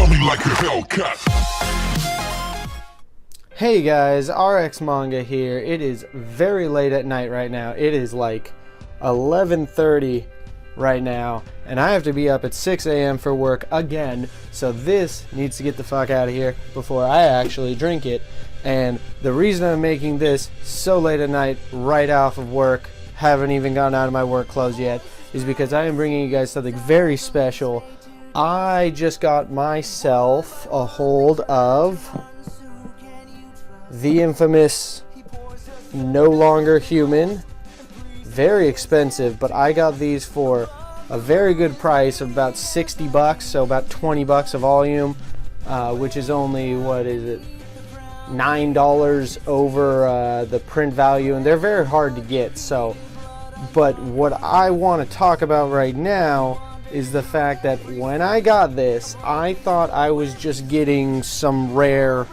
me like a Hellcat. Hey guys, RxManga here. It is very late at night right now. It is like 11:30 right now, and I have to be up at 6 a.m. for work again, so this needs to get the fuck out of here before I actually drink it. And the reason I'm making this so late at night, right off of work, haven't even gotten out of my work clothes yet, is because I am bringing you guys something very special. I just got myself a hold of the infamous No Longer Human. Very expensive, but I got these for a very good price of about 60 bucks, so about 20 bucks a volume, which is only, what is it, $9 over the print value, and they're very hard to get. So, but what I want to talk about right now is the fact that when I got this, I thought I was just getting some rare,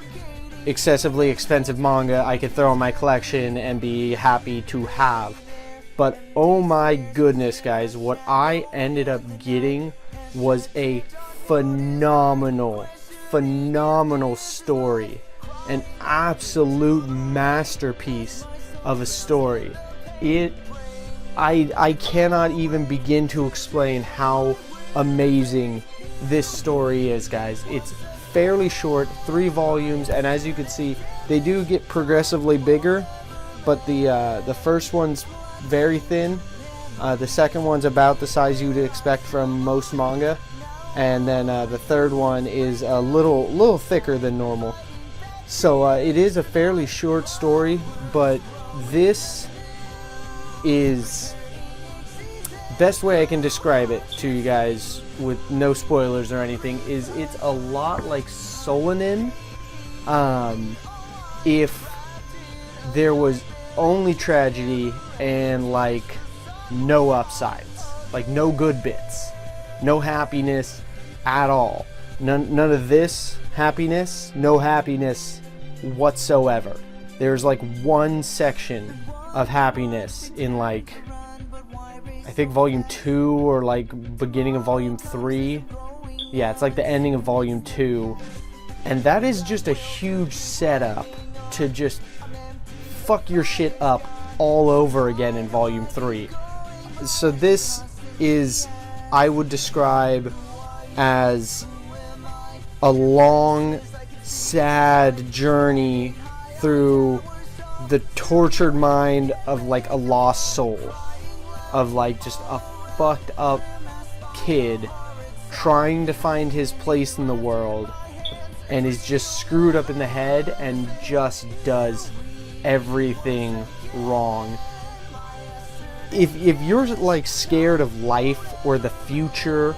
excessively expensive manga I could throw in my collection and be happy to have. But oh my goodness, guys, what I ended up getting was a phenomenal story. An absolute masterpiece of a story. I cannot even begin to explain how amazing this story is, guys. It's fairly short, 3 volumes, and as you can see, they do get progressively bigger, but the first one's very thin. The second one's about the size you'd expect from most manga, and then the third one is a little thicker than normal. So it is a fairly short story, but this is best way I can describe it to you guys with no spoilers or anything is it's a lot like Solanin if there was only tragedy and like no upsides, like no good bits, no happiness at all, none of this happiness, no happiness whatsoever. There's like one section of happiness in like I think volume 2 or like beginning of volume 3. Yeah, it's like the ending of volume 2, and that is just a huge setup to just fuck your shit up all over again in volume 3. So this is, I would describe as a long, sad journey through the tortured mind of like a lost soul, of like just a fucked up kid trying to find his place in the world and is just screwed up in the head and just does everything wrong. If you're like scared of life or the future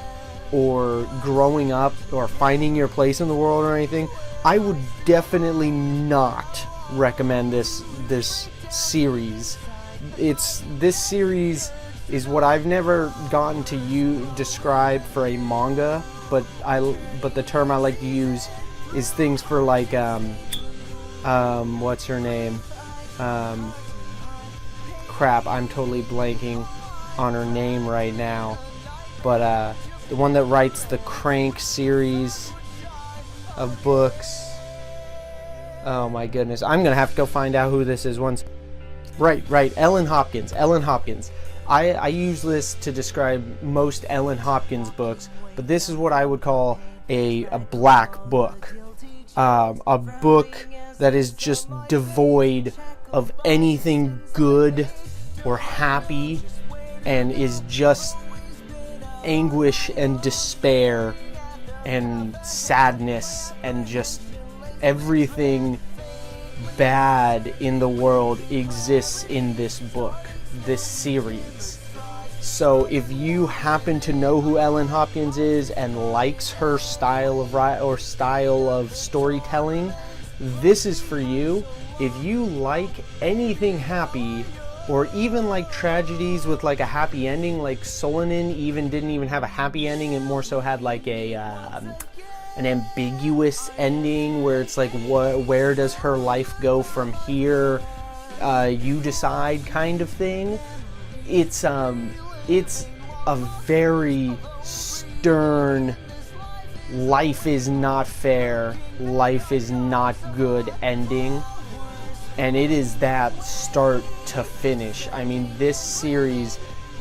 or growing up or finding your place in the world or anything, I would definitely not recommend this series. This series is what I've never gotten to describe for a manga, but the term I like to use is things for like what's her name? Crap, I'm totally blanking on her name right now. But the one that writes the Crank series of books. Oh my goodness, I'm gonna have to go find out who this is once. Right, Ellen Hopkins. I use this to describe most Ellen Hopkins books, but this is what I would call a black book. A book that is just devoid of anything good or happy and is just anguish and despair and sadness and just everything bad in the world exists in this book, this series. So if you happen to know who Ellen Hopkins is and likes her style of storytelling, this is for you. If you like anything happy, or even like tragedies with like a happy ending, like Solanin didn't even have a happy ending, it more so had like an ambiguous ending where it's like, where does her life go from here? You decide, kind of thing. It's a very stern life is not fair, life is not good ending. And it is that start to finish. I mean, this series,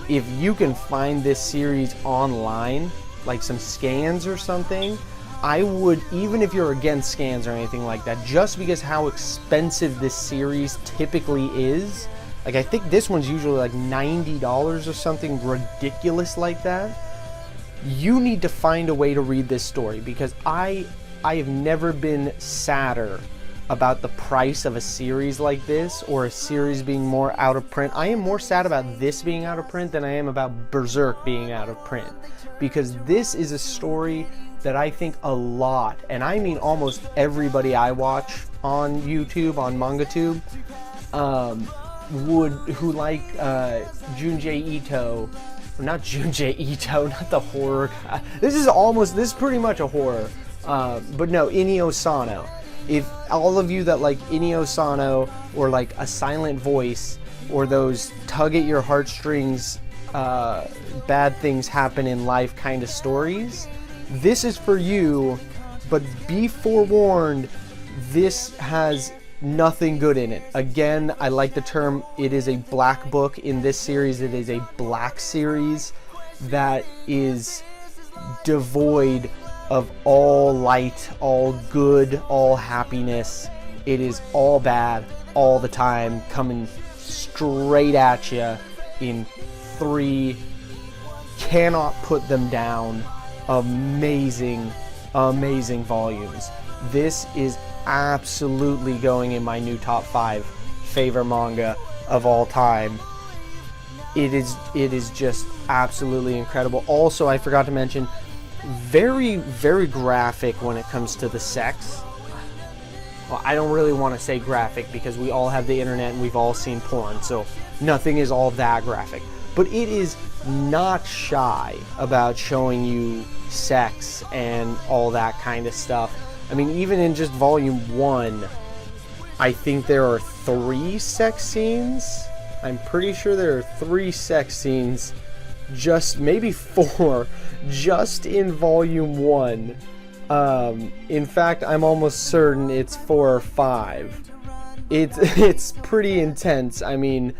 if you can find this series online, like some scans or something, I would, even if you're against scans or anything like that, just because how expensive this series typically is, like I think this one's usually like $90 or something ridiculous like that, you need to find a way to read this story, because I have never been sadder about the price of a series like this, or a series being more out of print. I am more sad about this being out of print than I am about Berserk being out of print, because this is a story that I think a lot, and I mean almost everybody I watch on YouTube, on MangaTube, who like Junji Ito, not Junji Ito, not the horror guy. This is pretty much a horror, but no, Inio Sano. If all of you that like Inio Sano, or like A Silent Voice, or those tug at your heartstrings, bad things happen in life kind of stories, this is for you. But be forewarned, this has nothing good in it. Again, I like the term, it is a black book. In this series, it is a black series that is devoid of all light, all good, all happiness. It is all bad all the time, coming straight at you in 3 cannot put them down amazing volumes. This is absolutely going in my new top 5 favorite manga of all time. It is just absolutely incredible. Also, I forgot to mention, very, very graphic when it comes to the sex. Well, I don't really want to say graphic, because we all have the internet and we've all seen porn, so nothing is all that graphic. But it is not shy about showing you sex and all that kind of stuff. I mean, even in just volume 1, I think there are 3 sex scenes. I'm pretty sure there are 3 sex scenes, just maybe 4, just in volume 1. In fact, I'm almost certain it's 4 or 5. It's pretty intense. I mean,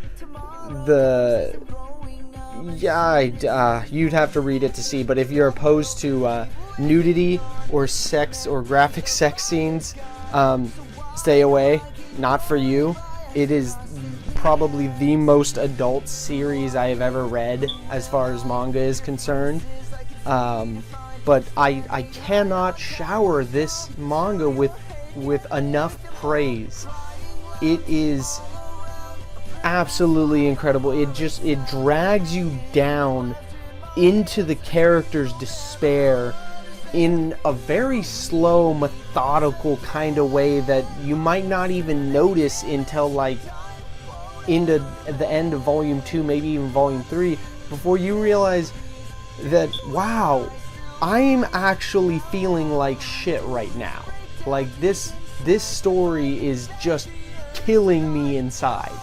you'd have to read it to see, but if you're opposed to nudity or sex or graphic sex scenes, stay away. Not for you. It is probably the most adult series I have ever read as far as manga is concerned. But I cannot shower this manga with enough praise. It is absolutely incredible. It drags you down into the character's despair in a very slow, methodical kind of way that you might not even notice until like into the end of volume 2, maybe even volume 3, before you realize that, wow, I'm actually feeling like shit right now. Like this story is just killing me inside.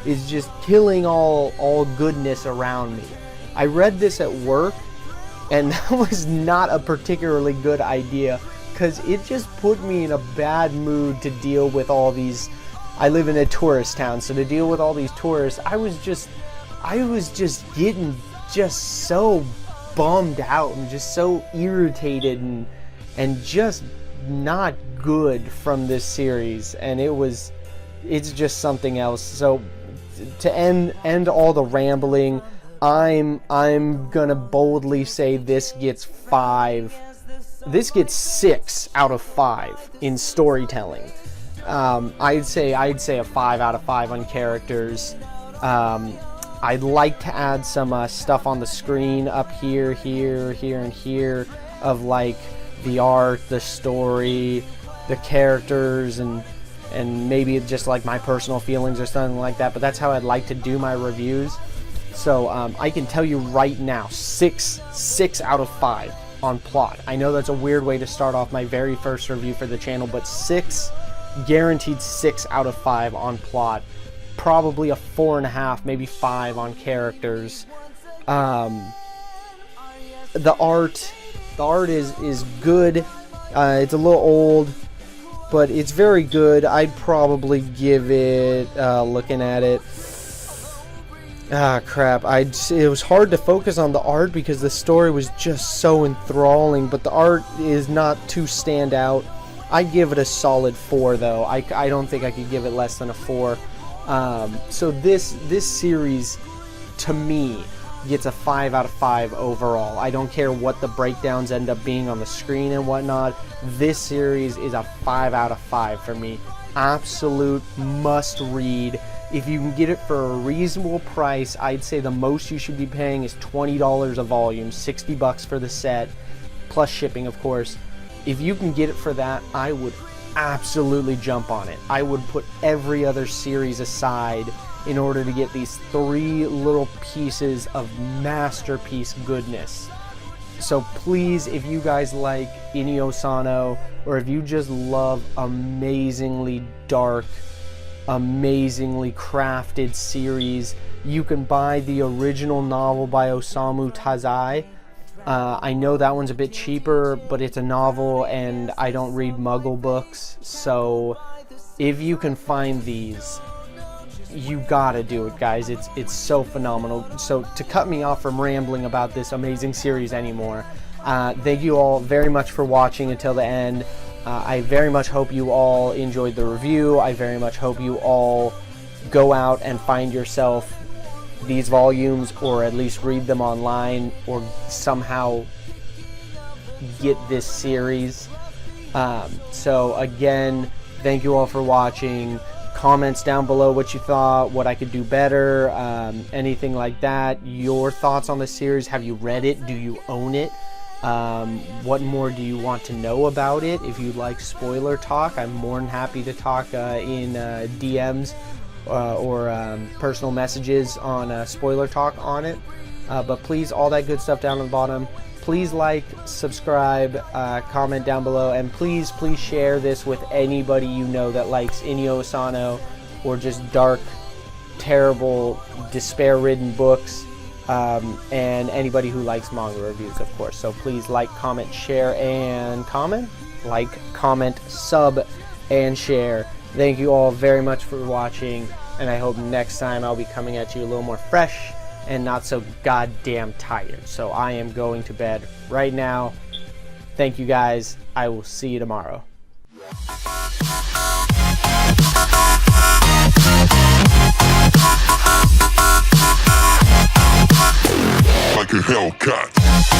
It's just killing all goodness around me. I read this at work, and that was not a particularly good idea, because it just put me in a bad mood to deal with all these. I live in a tourist town, so to deal with all these tourists, I was just getting just so bummed out and just so irritated and just not good from this series, and it's just something else. So to end all the rambling, I'm gonna boldly say this gets 6 out of 5 in storytelling. I'd say a 5 out of 5 on characters. I'd like to add some stuff on the screen up here, and here, of like the art, the story, the characters, and maybe just like my personal feelings or something like that. But that's how I'd like to do my reviews. So I can tell you right now, 6 out of 5 on plot. I know that's a weird way to start off my very first review for the channel, but 6, guaranteed 6 out of 5 on plot. Probably a 4.5, maybe 5 on characters. The art, The art is good. It's a little old, but it's very good. I'd probably give it, looking at it, crap. It was hard to focus on the art because the story was just so enthralling, but the art is not too stand out. I'd give it a solid 4 though. I don't think I could give it less than a 4. So this series, to me, gets a 5 out of 5 overall. I don't care what the breakdowns end up being on the screen and whatnot. This series is a 5 out of 5 for me. Absolute must read. If you can get it for a reasonable price, I'd say the most you should be paying is $20 a volume, 60 bucks for the set, plus shipping, of course. If you can get it for that, I would absolutely jump on it. I would put every other series aside in order to get these 3 little pieces of masterpiece goodness. So please, if you guys like Inio Sano, or if you just love amazingly dark, amazingly crafted series, you can buy the original novel by Osamu Tezuka. I know that one's a bit cheaper, but it's a novel and I don't read Muggle books, so if you can find these, you gotta do it, guys. It's so phenomenal. So to cut me off from rambling about this amazing series anymore, thank you all very much for watching until the end. I very much hope you all enjoyed the review. I very much hope you all go out and find yourself these volumes, or at least read them online, or somehow get this series. So again, thank you all for watching. Comments down below what you thought, what I could do better, anything like that. Your thoughts on the series. Have you read it? Do you own it? What more do you want to know about it? If you'd like spoiler talk, I'm more than happy to talk in DMs or personal messages on spoiler talk on it. But please, all that good stuff down on the bottom. Please like, subscribe, comment down below, and please share this with anybody you know that likes Inio Asano or just dark, terrible, despair-ridden books, and anybody who likes manga reviews, of course. So please like, comment, share, and comment. Like, comment, sub, and share. Thank you all very much for watching, and I hope next time I'll be coming at you a little more fresh and not so goddamn tired. So I am going to bed right now. Thank you guys. I will see you tomorrow. Like a Hellcat.